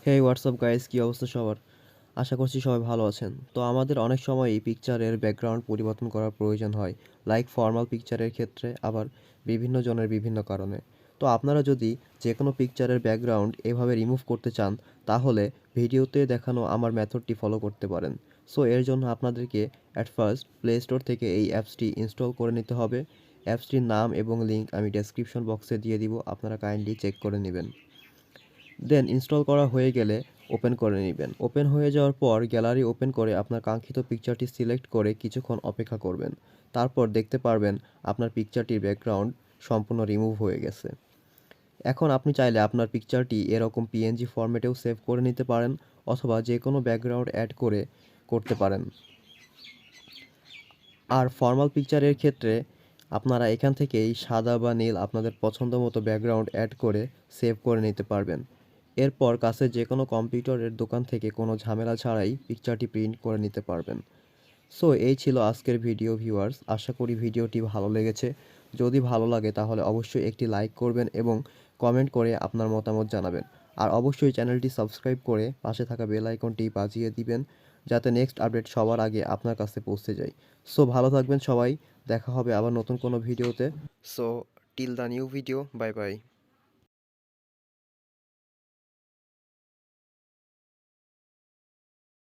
হেই WhatsApp guys, কী অবস্থা সবার? আশা করছি সবাই ভালো আছেন। তো আমাদের অনেক সময়ই পিকচারের ব্যাকগ্রাউন্ড পরিবর্তন করার প্রয়োজন হয়, লাইক ফর্মাল পিকচারের ক্ষেত্রে, আবার বিভিন্ন জনের বিভিন্ন কারণে। তো আপনারা যদি যে কোনো পিকচারের ব্যাকগ্রাউন্ড এভাবে রিমুভ করতে চান, তাহলে ভিডিওতে দেখানো আমার মেথডটি ফলো করতে পারেন। সো এর জন্য আপনাদেরকে অ্যাট ফার্স্ট প্লে স্টোর থেকে এই অ্যাপসটি ইনস্টল করে নিতে হবে। অ্যাপসটির নাম এবং লিঙ্ক আমি ডেসক্রিপশন বক্সে দিয়ে দিব, আপনারা কাইন্ডলি চেক করে নেবেন। দেন ইনস্টল করা হয়ে গেলে ওপেন করে নেবেন। ওপেন হয়ে যাওয়ার পর গ্যালারি ওপেন করে আপনার কাঙ্ক্ষিত পিকচারটি সিলেক্ট করে কিছুক্ষণ অপেক্ষা করবেন। তারপর দেখতে পারবেন আপনার পিকচারটির ব্যাকগ্রাউন্ড সম্পূর্ণ রিমুভ হয়ে গেছে। এখন আপনি চাইলে আপনার পিকচারটি এরকম পিএনজি ফরম্যাটেও সেভ করে নিতে পারেন, অথবা যে কোনো ব্যাকগ্রাউন্ড অ্যাড করে করতে পারেন। আর ফর্মাল পিকচারের ক্ষেত্রে আপনারা এখান থেকেই সাদা বা নীল আপনাদের পছন্দ মতো ব্যাকগ্রাউন্ড অ্যাড করে সেভ করে নিতে পারবেন। এরপর কাছে যে কোনো কম্পিউটারের দোকান থেকে কোনো ঝামেলা ছাড়াই পিকচারটি প্রিন্ট করে নিতে পারবেন। সো এই ছিল আজকের ভিডিও ভিউয়ার্স। আশা করি ভিডিওটি ভালো লেগেছে। যদি ভালো লাগে তাহলে অবশ্যই একটি লাইক করবেন এবং কমেন্ট করে আপনার মতামত জানাবেন। আর অবশ্যই চ্যানেলটি সাবস্ক্রাইব করে পাশে থাকা বেল আইকনটি বাজিয়ে দিবেন, যাতে নেক্সট আপডেট সবার আগে আপনার কাছে পৌঁছে যায়। সো ভালো থাকবেন সবাই। দেখা হবে আবার নতুন কোনো ভিডিওতে। So till the new video, bye bye.